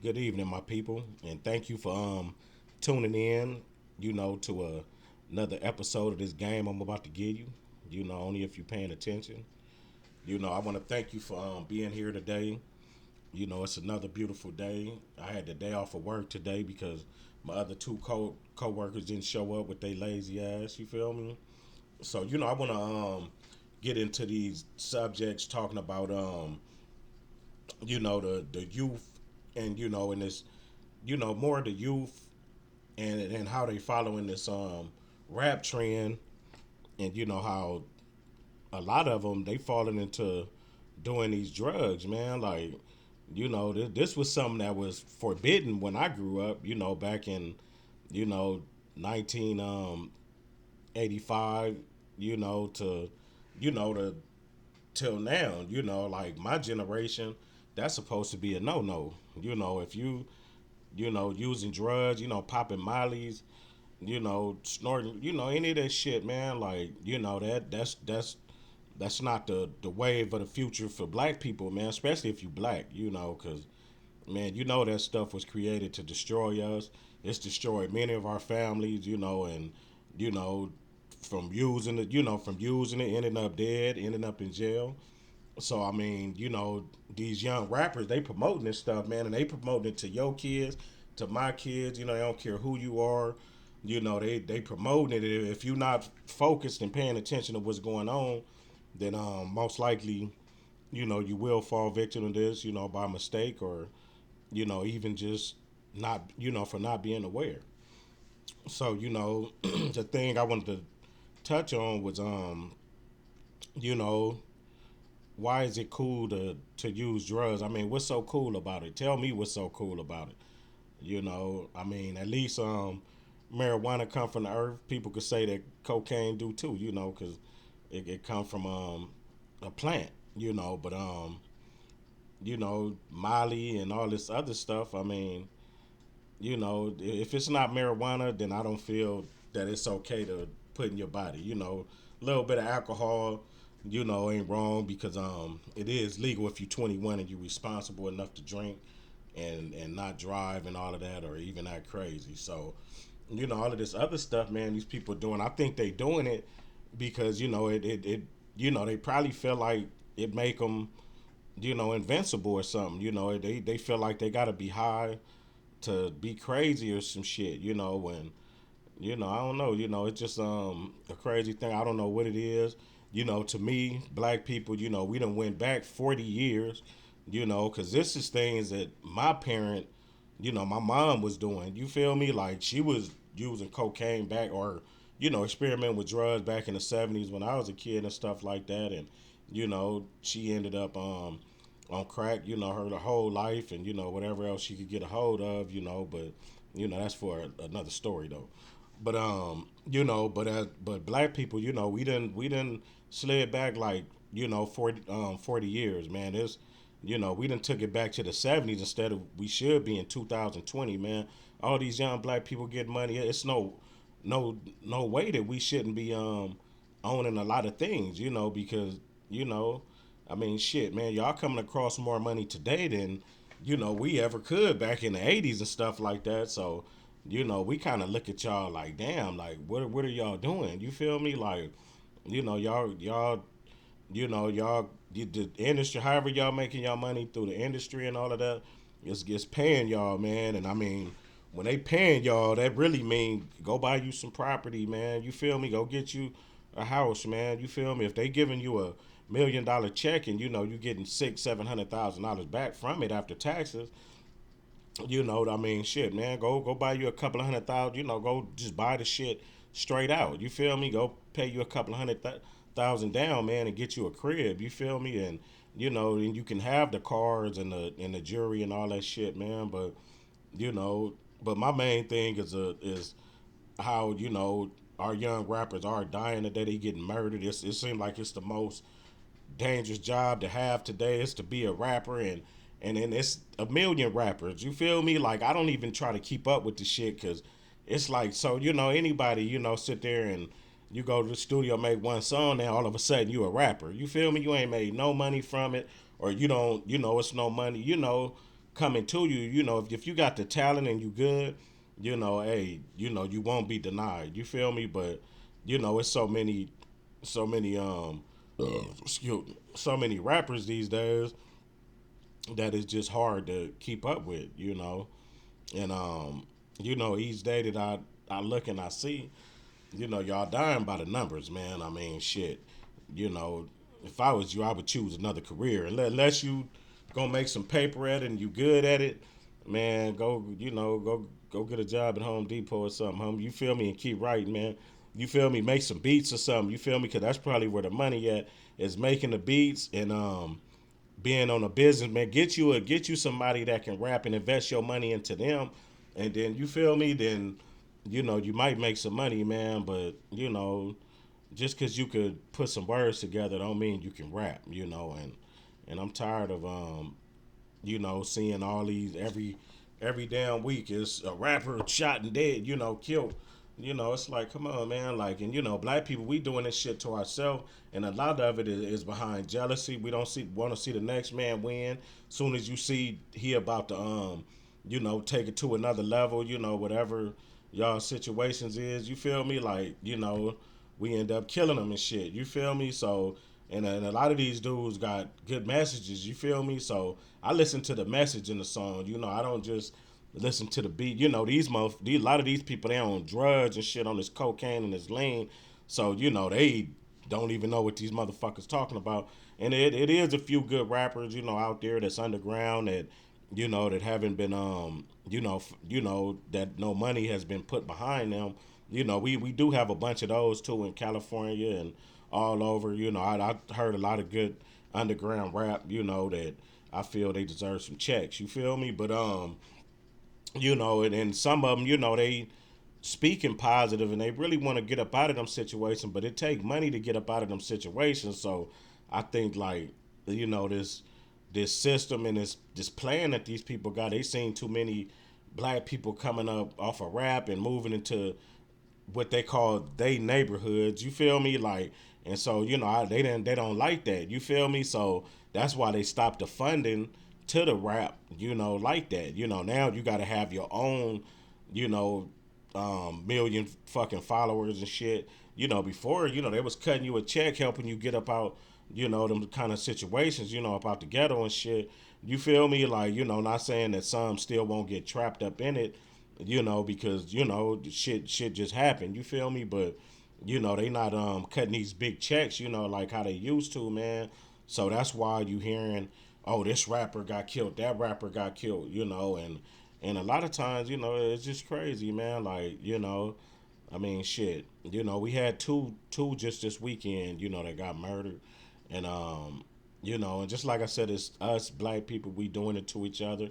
Good evening, my people, and thank you for tuning in. To another episode of this game I'm about to give you. Only if you're paying attention. I want to thank you for being here today. It's another beautiful day. I had the day off of work today because my other two co-workers didn't show up with their lazy ass. You feel me? So I want to get into these subjects talking about the youth, and in this more of the youth, and how they following this rap trend, and how a lot of them they falling into doing these drugs, man. Like, this was something that was forbidden when I grew up, back in you know 1985, to to till now, like my generation, that's supposed to be a no-no. If you using drugs, popping mollies, snorting, any of that shit, man. Like, that's not the wave of the future for black people, man. Especially if you black, because man, that stuff was created to destroy us. It's destroyed many of our families, and you know from using it, ending up dead, ending up in jail. So I mean, these young rappers, they promoting this stuff, man, and they promoting it to your kids, to my kids. They don't care who you are. They promoting it. If you're not focused and paying attention to what's going on, then most likely, you will fall victim to this, by mistake, or even just not, for not being aware. So the thing I wanted to touch on was you know why is it cool to use drugs? I mean, what's so cool about it? Tell me what's so cool about it. I mean, at least marijuana come from the earth. People could say that cocaine do too, because it come from a plant, but Molly and all this other stuff. I mean, if it's not marijuana, then I don't feel that it's okay to put in your body. A little bit of alcohol, ain't wrong, because it is legal if you're 21 and you're responsible enough to drink and not drive and all of that, or even act crazy. So, all of this other stuff, man, these people doing. I think they doing it because they probably feel like it make them invincible or something. They feel like they gotta be high to be crazy or some shit. When I don't know. It's just a crazy thing. I don't know what it is. To me, black people, we done went back 40 years. Because this is things that my parent, my mom was doing. You feel me? Like, she was using cocaine back, or experimenting with drugs back in the 70s when I was a kid and stuff like that. And she ended up on crack, her whole life, and whatever else she could get a hold of, but that's for another story though. But but black people, we didn't slid back like 40 years, man. It's we done took it back to the 70s instead of, we should be in 2020, man. All these young black people get money. It's no way that we shouldn't be owning a lot of things, because you know I mean, shit, man, y'all coming across more money today than we ever could back in the '80s and stuff like that. So, we kind of look at y'all like, damn, like what are y'all doing? You feel me? Like, y'all, the industry, however y'all making y'all money through the industry and all of that, it's paying y'all, man. And I mean, when they paying y'all, that really mean go buy you some property, man. You feel me? Go get you a house, man. You feel me? If they giving you a $1 million check, and you getting $600,000-700,000 back from it after taxes, I mean, shit, man. Go buy you a couple of 100,000. Go just buy the shit straight out. You feel me? Go pay you a couple of 100,000 down, man, and get you a crib. You feel me? And and you can have the cars and the jewelry and all that shit, man. But you know, but my main thing is how our young rappers are dying today. They getting murdered. It seems like it's the most dangerous job to have today, is to be a rapper, and then it's a million rappers. You feel me? Like, I don't even try to keep up with the shit, because it's like, so anybody sit there and you go to the studio, make one song, now all of a sudden you a rapper. You feel me? You ain't made no money from it, or you don't, it's no money, coming to you. You know, if you got the talent and you good, you know, hey, you know, you won't be denied. You feel me? But you know, it's so many excuse me, so many rappers these days that it's just hard to keep up with. You know, and you know, each day that I look and I see, you know, y'all dying by the numbers, man. I mean, shit. You know, if I was you, I would choose another career. Unless you gonna make some paper at it and you good at it, man. Go, you know, go get a job at Home Depot or something, home. You feel me? And keep writing, man. You feel me? Make some beats or something. You feel me? Because that's probably where the money at is making the beats and being on a business, man. Get you somebody that can rap and invest your money into them, and then you feel me. Then you know you might make some money, man. But you know, just because you could put some words together, don't mean you can rap. You know, and I'm tired of you know, seeing all these every damn week is a rapper shot and dead. You know, killed. You know, it's like, come on, man. Like, and you know, black people, we doing this shit to ourselves, and a lot of it is behind jealousy. We don't want to see the next man win. Soon as you see he about to, you know, take it to another level, you know, whatever y'all situations is, you feel me? Like, you know, we end up killing them and shit. You feel me? So, and a lot of these dudes got good messages. You feel me? So I listen to the message in the song. You know, I don't just listen to the beat. You know, a lot of these people, they on drugs and shit, on this cocaine and this lean. So, you know, they don't even know what these motherfuckers talking about. And it is a few good rappers, you know, out there that's underground that, you know, that haven't been you know, that no money has been put behind them. You know, we do have a bunch of those too in California and all over. You know, I heard a lot of good underground rap, you know, that I feel they deserve some checks. You feel me? But you know, and some of them, you know, they speaking positive and they really want to get up out of them situations, but it take money to get up out of them situations. So I think like, you know, this system and this plan that these people got, they seen too many black people coming up off of rap and moving into what they call they neighborhoods. You feel me? Like, and so you know, they don't like that. You feel me? So that's why they stopped the funding to the rap. You know, like that. You know, now you got to have your own, you know, million fucking followers and shit. You know, before, you know, they was cutting you a check, helping you get up out, you know, them kind of situations, you know, about the ghetto and shit. You feel me? Like, you know, not saying that some still won't get trapped up in it, you know, because, you know, shit just happened. You feel me? But, you know, they not cutting these big checks, you know, like how they used to, man. So that's why you hearing, oh, this rapper got killed, that rapper got killed, you know, and a lot of times, you know, it's just crazy, man. Like, you know, I mean, shit. You know, we had two just this weekend, you know, that got murdered, and you know, and just like I said, it's us black people. We doing it to each other.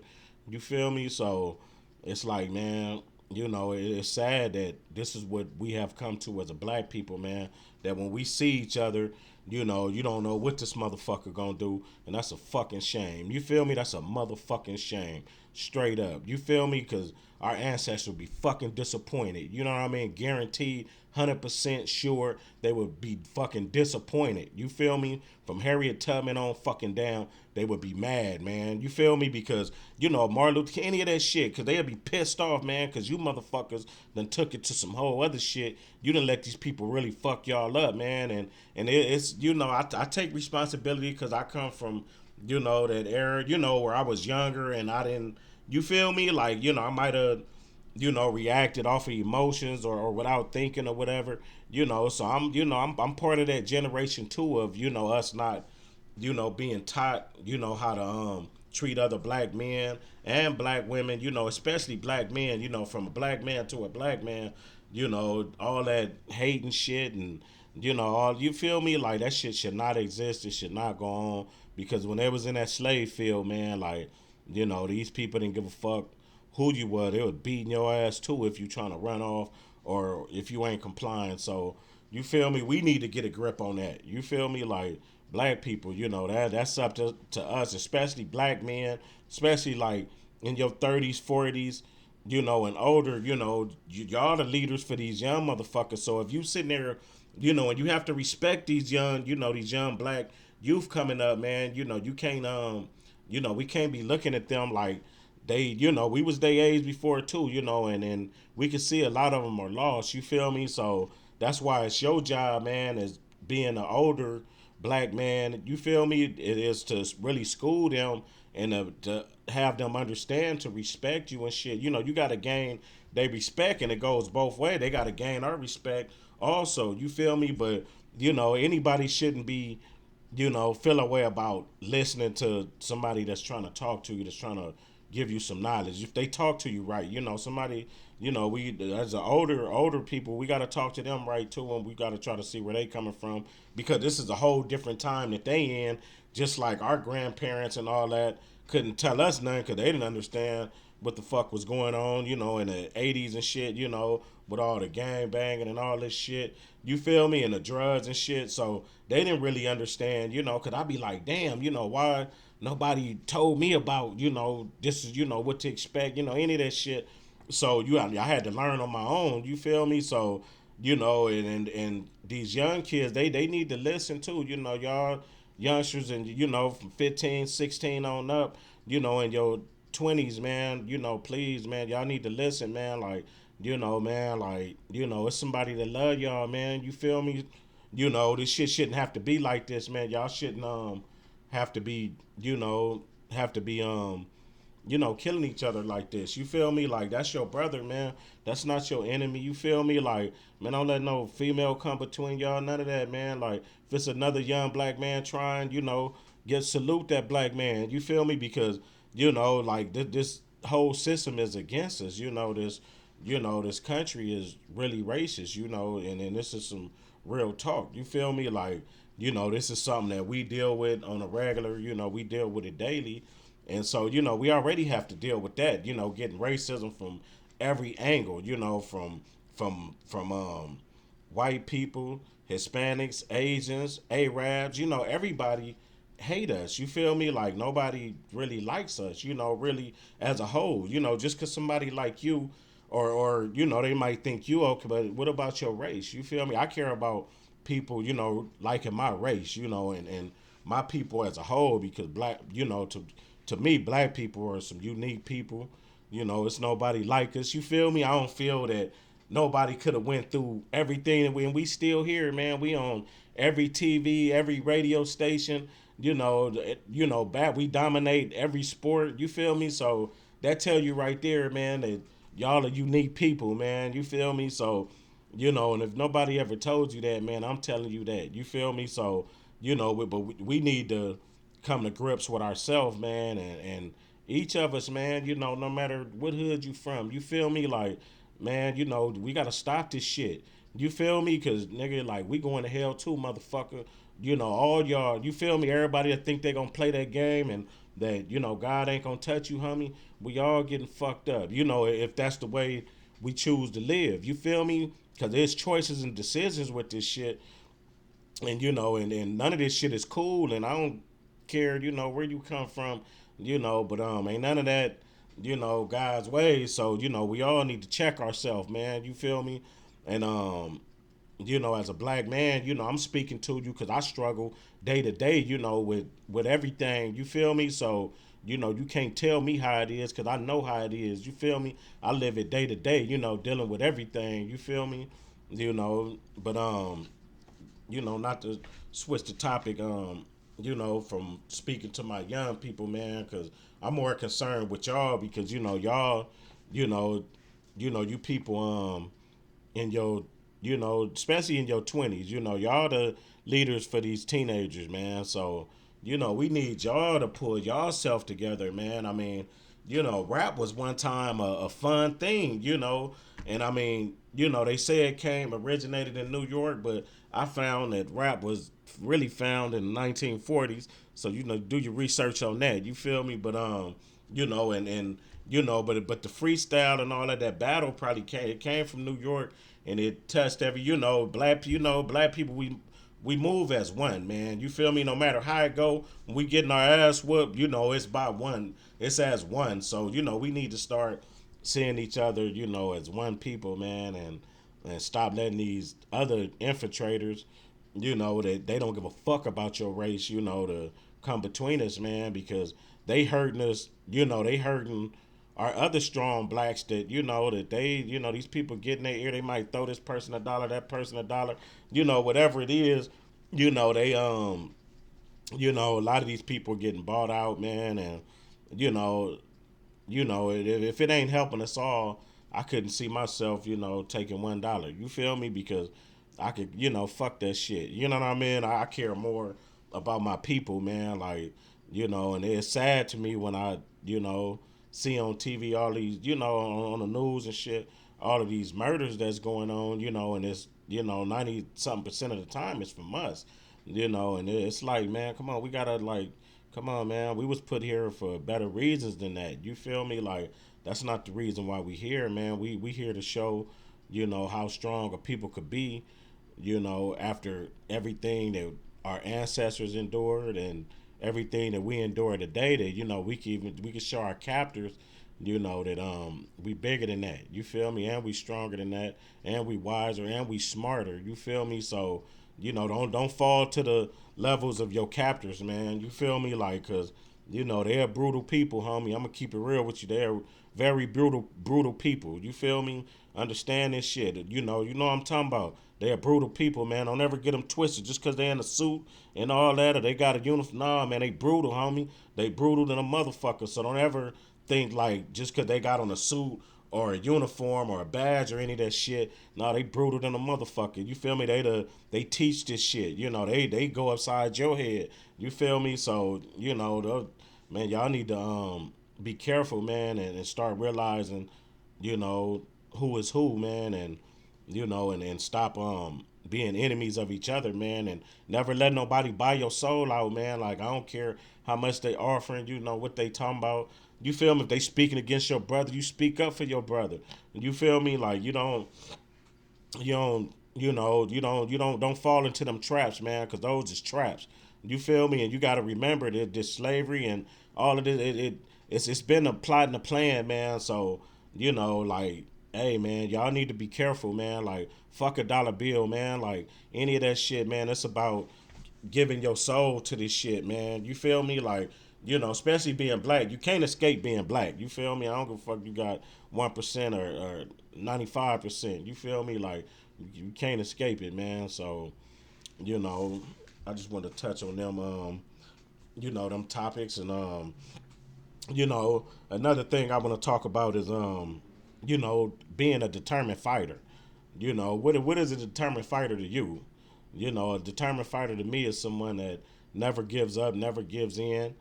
You feel me? So it's like, man, you know, it's sad that this is what we have come to as a black people, man. That when we see each other, you know, you don't know what this motherfucker gonna do, and that's a fucking shame. You feel me? That's a motherfucking shame. Straight up. You feel me? Because our ancestors would be fucking disappointed. You know what I mean? Guaranteed, 100% sure they would be fucking disappointed. You feel me? From Harriet Tubman on fucking down, they would be mad, man. You feel me? Because, you know, Martin Luther King, any of that shit, because they'd be pissed off, man, because you motherfuckers done took it to some whole other shit. You done let these people really fuck y'all up, man. And it's, you know, I take responsibility because I come from, you know, that era, you know, where I was younger and I didn't, you feel me? Like, you know, I might have, you know, reacted off of emotions or without thinking or whatever, you know. So I'm, you know, I'm part of that generation too of, you know, us not, you know, being taught, you know, how to treat other black men and black women, you know, especially black men, you know, from a black man to a black man, you know, all that hate and shit and you know, all you feel me? Like that shit should not exist. It should not go on because when they was in that slave field, man, like, you know, these people didn't give a fuck who you were. They was beating your ass too if you trying to run off or if you ain't complying. So you feel me? We need to get a grip on that. You feel me? Like black people, you know, that's up to us, especially black men, especially like in your 30s, 40s, you know, and older, you know, y'all the leaders for these young motherfuckers. So if you sitting there, you know, and you have to respect these young, you know, these young black youth coming up, man, you know, you can't you know, we can't be looking at them like they, we was their age before too, and we can see a lot of them are lost. You feel me? So that's why it's your job, man, as being an older black man. You feel me? It is to really school them and to have them understand to respect you and shit. You got to gain they respect, and it goes both ways. They got to gain our respect also. You feel me? But anybody shouldn't be feel a way about listening to somebody that's trying to talk to you, that's trying to give you some knowledge. If they talk to you right, somebody, we as the older people, we got to talk to them right too, and we got to try to see where they coming from, because this is a whole different time that they in. Just like our grandparents and all that couldn't tell us nothing because they didn't understand what the fuck was going on, in the 80s and shit, with all the gang banging and all this shit. You feel me? And the drugs and shit. So they didn't really understand, because I'd be like, damn, why nobody told me about, this is, what to expect, any of that shit. So I had to learn on my own. You feel me? So and these young kids, they need to listen too. Y'all youngsters, and from 15, 16 on up, in your 20s, man. Please, man, y'all need to listen, man. Like, man, like, it's somebody that love y'all, man. You feel me? This shit shouldn't have to be like this, man. Y'all shouldn't have to be, have to be killing each other like this. You feel me? Like, that's your brother, man. That's not your enemy. You feel me? Like, man, don't let no female come between y'all. None of that, man. Like, if it's another young black man trying, get salute that black man. You feel me? Because, like, this whole system is against us. This country is really racist, and this is some real talk. You feel me? Like, this is something that we deal with on a regular, we deal with it daily. And so, we already have to deal with that, getting racism from every angle, from white people, Hispanics, Asians, Arabs, everybody hate us. You feel me? Like, nobody really likes us, really as a whole, just cause somebody like you, or they might think you okay, but what about your race? You feel me? I care about people, liking my race, and my people as a whole, because black, to me, black people are some unique people. It's nobody like us. You feel me? I don't feel that nobody could have went through everything, and we still here, man. We on every TV, every radio station. Bad. We dominate every sport. You feel me? So that tell you right there, man, that y'all are unique people, man. You feel me? So, and if nobody ever told you that, man, I'm telling you that. You feel me? So, but we need to come to grips with ourselves, man, and each of us, man, no matter what hood you from, you feel me? Like, man, we gotta stop this shit. You feel me? Cause nigga, like, we going to hell too, motherfucker. All y'all, you feel me? Everybody that think they gonna play that game and that, God ain't gonna touch you, homie. We all getting fucked up. If that's the way we choose to live. You feel me? Cause there's choices and decisions with this shit. And and none of this shit is cool, and I don't care, where you come from, but ain't none of that, God's ways. So, we all need to check ourselves, man. You feel me? And as a black man, I'm speaking to you because I struggle day to day, with everything. You feel me? So, you can't tell me how it is because I know how it is. You feel me? I live it day to day, dealing with everything. You feel me? But not to switch the topic, from speaking to my young people, man, because I'm more concerned with y'all because y'all, you know, you people, in your, especially in your 20s, y'all the leaders for these teenagers, man. So, we need y'all to pull y'all self together, man. I mean, rap was one time a fun thing, and I mean, they say it originated in New York, but I found that rap was really found in the 1940s. So, do your research on that. You feel me? But and but the freestyle and all of that battle probably came from New York, and it touched every black people, we move as one, man. You feel me? No matter how it go, when we getting our ass whooped, it's by one. It's as one. So, we need to start seeing each other, as one people, man, and stop letting these other infiltrators, that they don't give a fuck about your race, to come between us, man, because they hurting us, they hurting are other strong blacks that that they these people get in their ear. They might throw this person a dollar, that person a dollar, whatever it is. They a lot of these people are getting bought out, man, and you know if it ain't helping us all, I couldn't see myself, taking $1. You feel me? Because I could, fuck that shit. You know what I mean? I care more about my people, man. Like, and it's sad to me when I, see on TV all these, on the news and shit, all of these murders that's going on, and it's, 90 something percent of the time it's from us, and it's like, man, come on, we gotta like, come on, man, we was put here for better reasons than that. You feel me? Like, that's not the reason why we here, man. We here to show, how strong a people could be, after everything that our ancestors endured and everything that we endure today. That we can show our captors, that we bigger than that. You feel me? And we stronger than that, and we wiser, and we smarter. You feel me? So don't fall to the levels of your captors, man. You feel me? Like, cause they're brutal people, homie. I'm gonna keep it real with you. They're very brutal people. You feel me? Understand this shit. What I'm talking about. They're brutal people, man. Don't ever get them twisted just because they're in a suit and all that, or they got a uniform. Nah, man, they brutal, homie. They brutal than a motherfucker. So don't ever think like just because they got on a suit or a uniform or a badge or any of that shit. Nah, they brutal than a motherfucker. You feel me? They teach this shit. They go upside your head. You feel me? So man, y'all need to be careful, man, and start realizing, you know, who is who, man, and and stop being enemies of each other, man, and never let nobody buy your soul out, man. Like, I don't care how much they offering, what they talking about. You feel me? If they speaking against your brother, you speak up for your brother. You feel me? Like, don't fall into them traps, man, because those is traps. You feel me? And you got to remember that this slavery and all of this, it's been a plot and a plan, man. So like, hey, man, y'all need to be careful, man. Like, fuck a dollar bill, man. Like, any of that shit, man. It's about giving your soul to this shit, man. You feel me? Like, especially being black, you can't escape being black. You feel me? I don't give a fuck. You got 1% or 95%. You feel me? Like, you can't escape it, man. So, you know, I just want to touch on them, them topics, and another thing I want to talk about is, being a determined fighter. What is a determined fighter to you? A determined fighter to me is someone that never gives up, never gives in.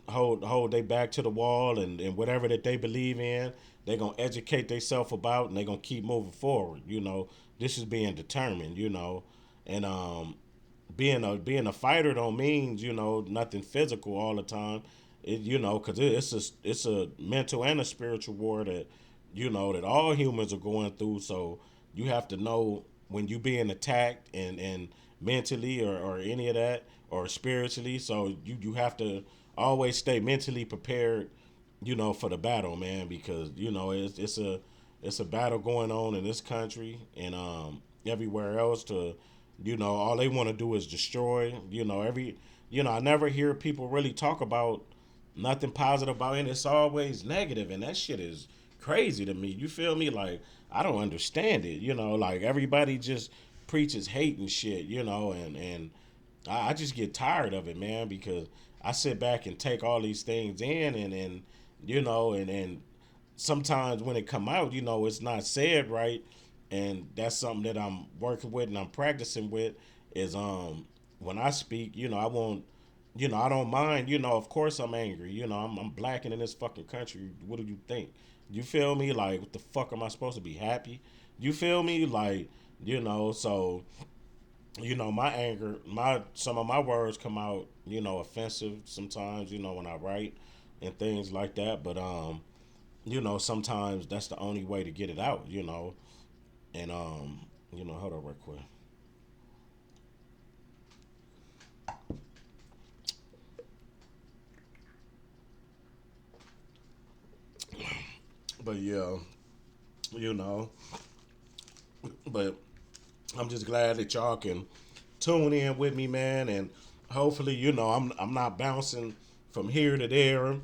Hold they back to the wall, and whatever that they believe in, they gonna educate themselves about, and they gonna keep moving forward. This is being determined. And being a fighter don't mean nothing physical all the time. Because it's a mental and a spiritual war that that all humans are going through. So you have to know when you being attacked, and mentally, or any of that, or spiritually. So you have to always stay mentally prepared, for the battle, man, because it's a battle going on in this country, and everywhere else. To all they want to do is destroy. I never hear people really talk about nothing positive about it. It's always negative, and that shit is crazy to me. You feel me? Like, I don't understand it. Like, everybody just preaches hate and shit. And I just get tired of it, man, because I sit back and take all these things in, and and sometimes when it come out, it's not said right, and that's something that I'm working with and I'm practicing with. Is when I speak, I won't, I don't mind. Of course I'm angry. I'm black and in this fucking country. What do you think? You feel me? Like, what the fuck am I supposed to be happy? You feel me? Like, so my anger, my some of my words come out, offensive sometimes, when I write and things like that. But sometimes that's the only way to get it out, And hold on real quick. But yeah, you know, but I'm just glad that y'all can tune in with me, man, and hopefully, I'm not bouncing from here to there,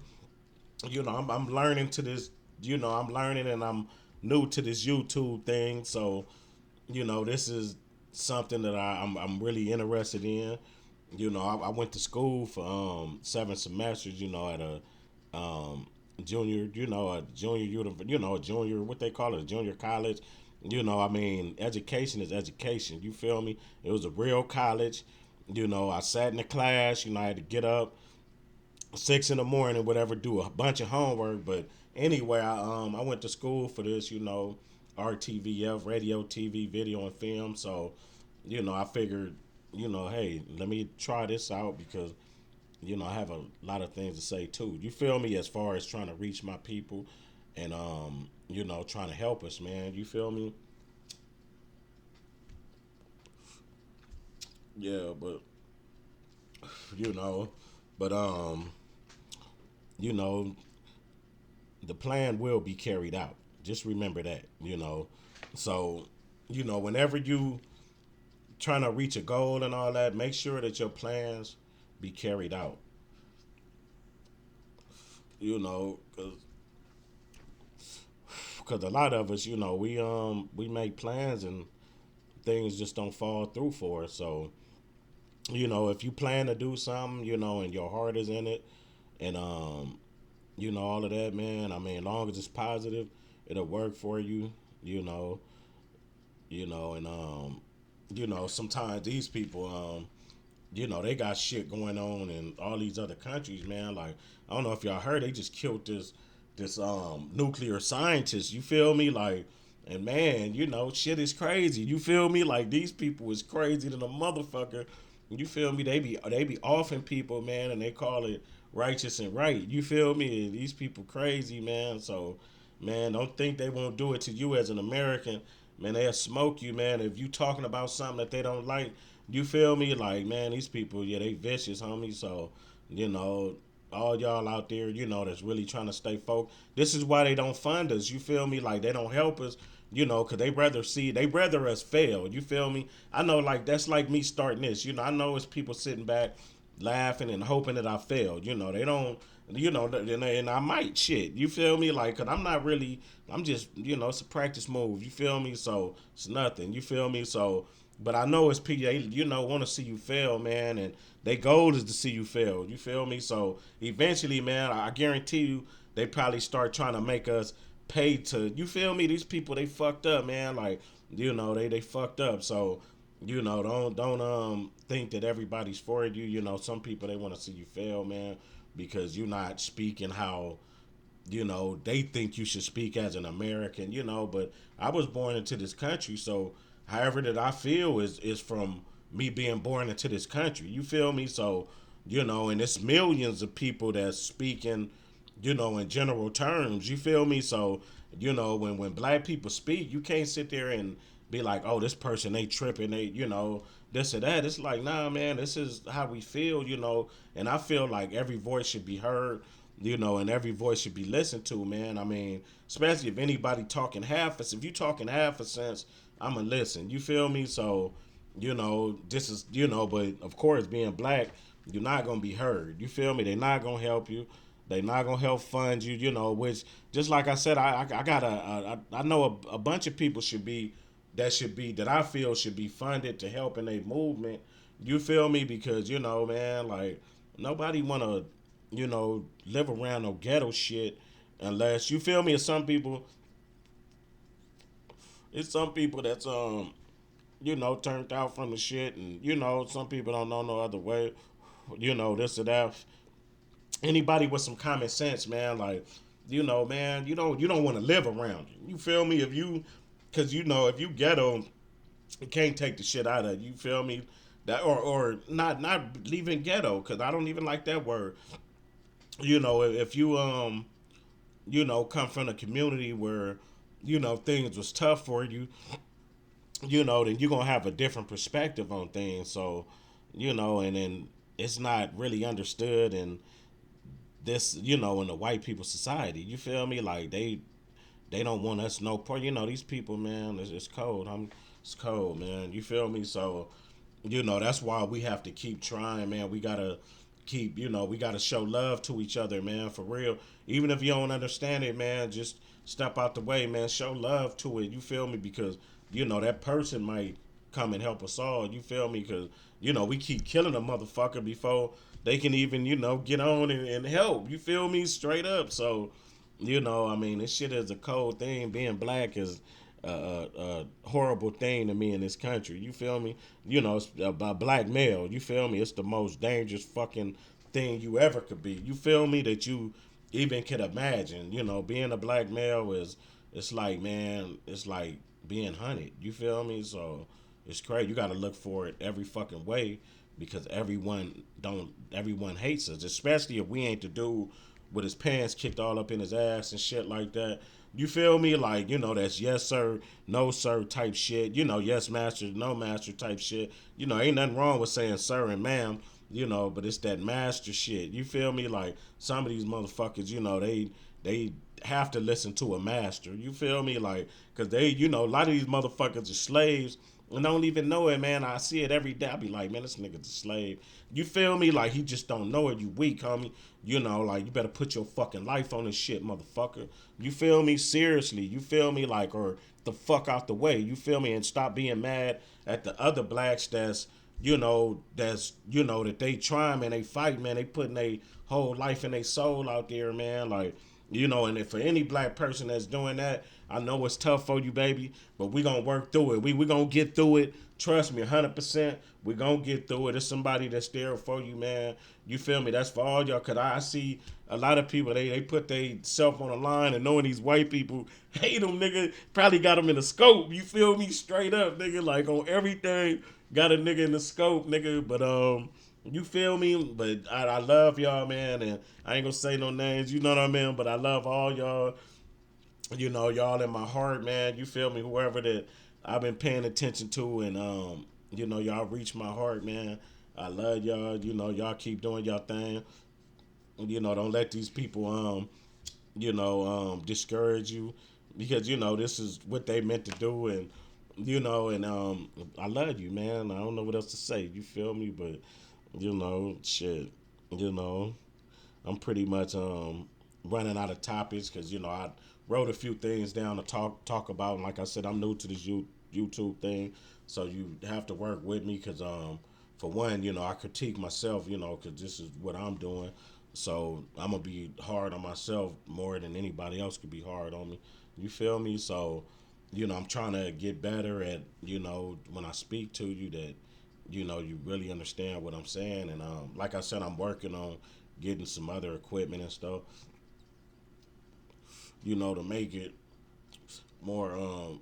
I'm learning to this. I'm learning and I'm new to this YouTube thing. So this is something that I'm really interested in. I went to school for 7 semesters. At a junior, a a junior, what they call it, a junior college. I mean, education is education. You feel me? It was a real college. I sat in the class. I had to get up 6 in the morning, whatever, do a bunch of homework. But anyway, I went to school for this, RTVF, radio, TV, video, and film. So, I figured, hey, let me try this out because I have a lot of things to say too. You feel me? As far as trying to reach my people and trying to help us, man. You feel me? Yeah, but you know, but you know, the plan will be carried out. Just remember that. So, whenever you trying to reach a goal and all that, make sure that your plans be carried out. Because a lot of us, we make plans and things just don't fall through for us. So, if you plan to do something, and your heart is in it, and all of that, man. I mean, as long as it's positive, it'll work for you. You know, and sometimes these people, they got shit going on in all these other countries, man. Like, I don't know if y'all heard, they just killed this nuclear scientist. You feel me? Like, and man, shit is crazy. You feel me? Like, these people is crazy than a motherfucker. You feel me? They be offing people, man, and they call it righteous and right. You feel me? These people crazy, man. So, man, don't think they won't do it to you as an American. Man, they'll smoke you, man. If you talking about something that they don't like, you feel me? Like, man, these people, yeah, they vicious, homie. So, you know, all y'all out there, that's really trying to stay focused. This is why they don't fund us. You feel me? Like, they don't help us. Cause they rather us fail. You feel me? I know, like, that's like me starting this. I know it's people sitting back, laughing and hoping that I fail. They don't. And I might shit. You feel me? Like, cause I'm not really. I'm just, it's a practice move. You feel me? So it's nothing. You feel me? So, but I know it's people. They, want to see you fail, man, and their goal is to see you fail. You feel me? So eventually, man, I guarantee you, they probably start trying to make us pay to. You feel me? These people, they fucked up, man. Like, they fucked up. So, don't think that everybody's for you. Some people, they want to see you fail, man, because you're not speaking how they think you should speak as an American. But I was born into this country, so however that I feel is from me being born into this country. You feel me? So, and it's millions of people that's speaking, in general terms. You feel me? So, when black people speak, you can't sit there and be like, oh, this person, they tripping, they, this or that. It's like, nah, man, this is how we feel, and I feel like every voice should be heard, and every voice should be listened to, man. I mean, especially if anybody talking half a, if you talking half a sense, I'ma listen. You feel me? So, this is, but of course, being black, you're not gonna be heard. You feel me? They're not gonna help you. They're not gonna help fund you. Which, just like I said, I got I know a bunch of people that I feel should be funded to help in a movement. You feel me? Because man, like, nobody wanna live around no ghetto shit unless, you feel me. It's some people that's turned out from the shit, and some people don't know no other way. This or that. Anybody with some common sense, man, like, man, you don't want to live around you. You feel me? Because if you ghetto, you can't take the shit out of you. You feel me? That, or not leaving ghetto, because I don't even like that word. If you come from a community where things was tough for you, then you're gonna have a different perspective on things. So, and then it's not really understood in this, in the white people society. You feel me? Like, they don't want us no part. These people, man, it's cold. It's cold, man. You feel me? So, that's why we have to keep trying, man. We gotta keep, we got to show love to each other, man, for real. Even if you don't understand it, man, just step out the way, man. Show love to it. You feel me? Because that person might come and help us all. You feel me? Because we keep killing a motherfucker before they can even get on and help. You feel me? Straight up. So I mean, this shit is a cold thing. Being black is a horrible thing to me in this country. You feel me? It's a black male. You feel me? It's the most dangerous fucking thing you ever could be. You feel me? That you even could imagine. Being a black male it's like, man, it's like being hunted. You feel me? So it's crazy. You got to look for it every fucking way because everyone hates us, especially if we ain't the dude with his pants kicked all up in his ass and shit like that. You feel me? Like, that's yes sir, no sir type shit. Yes master, no master type shit. Ain't nothing wrong with saying sir and ma'am, but it's that master shit. You feel me? Like some of these motherfuckers, they have to listen to a master. You feel me? Like, cause they, a lot of these motherfuckers are slaves and don't even know it, man. I see it every day. I be like, man, this nigga's a slave. You feel me? Like he just don't know it. You weak, homie. Like you better put your fucking life on this shit, motherfucker. You feel me? Seriously. You feel me? Like, or the fuck out the way. You feel me? And stop being mad at the other blacks that they try, man, they fight, man, they putting their whole life and their soul out there, man. Like, and if for any black person that's doing that, I know it's tough for you, baby, but we gonna work through it. We gonna get through it. Trust me, 100%. We gonna get through it. It's somebody that's there for you, man. You feel me? That's for all y'all. Cause I see a lot of people, they put their self on the line and knowing these white people hate them, nigga. Probably got them in the scope. You feel me? Straight up, nigga. Like on everything, got a nigga in the scope, nigga. But you feel me? But I love y'all, man, and I ain't gonna say no names. You know what I mean? But I love all y'all. Y'all in my heart, man. You feel me? Whoever that I've been paying attention to, and y'all reach my heart, man. I love y'all. Y'all keep doing y'all thing. Don't let these people discourage you because this is what they meant to do, and and I love you, man. I don't know what else to say. You feel me? But shit. You know, I'm pretty much running out of topics because I wrote a few things down to talk about. And like I said, I'm new to this YouTube thing, so you have to work with me because for one, I critique myself, because this is what I'm doing. So I'm gonna be hard on myself more than anybody else could be hard on me. You feel me? So I'm trying to get better at when I speak to you that you really understand what I'm saying. And like I said, I'm working on getting some other equipment and stuff, to make it more,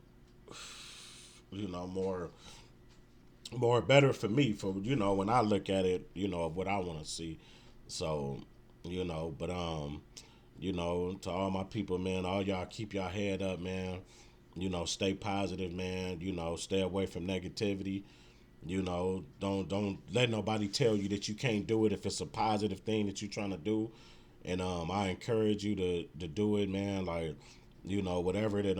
more better for me for when I look at it, of what I want to see. So, but to all my people, man, all y'all keep y'all head up, man. Stay positive, man. Stay away from negativity. Don't let nobody tell you that you can't do it if it's a positive thing that you're trying to do. And I encourage you to do it, man. Like, whatever that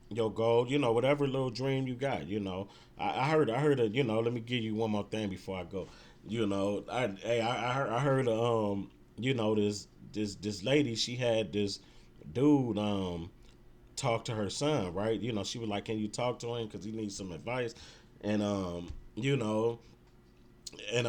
your goal, whatever little dream you got, I heard a, let me give you one more thing before I go. I heard this lady, she had this dude talk to her son, right? She was like, "Can you talk to him because he needs some advice?" And you know, and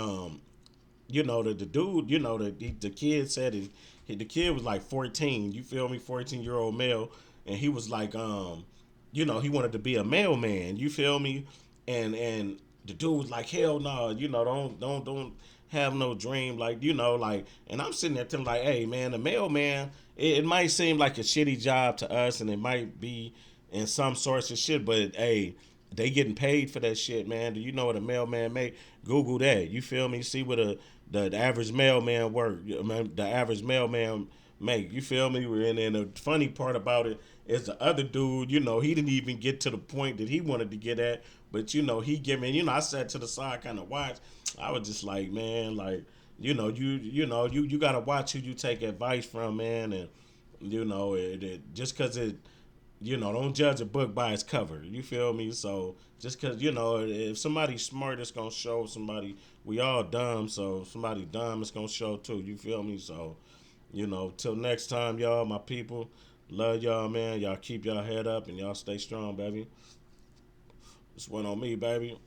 the dude, the kid said the kid was like 14. You feel me? 14-year-old male, and he was like, he wanted to be a mailman. You feel me? And the dude was like, hell no, don't have no dream, like like. And I'm sitting there telling like, hey man, the mailman, it might seem like a shitty job to us, and it might be in some sorts of shit, but hey, they getting paid for that shit, man. Do you know what a mailman make? Google that. You feel me? See what the average mailman work. The average mailman make. You feel me? And the funny part about it is the other dude. He didn't even get to the point that he wanted to get at. But he giving. I sat to the side, kind of watched. I was just like, man, like you gotta watch who you take advice from, man, and just because it Don't judge a book by its cover. You feel me? So just because if somebody's smart, it's gonna show. Somebody, we all dumb, so somebody dumb, it's gonna show too. You feel me? So till next time, y'all, my people, love y'all, man. Y'all keep y'all head up and y'all stay strong, baby. This one on me, baby.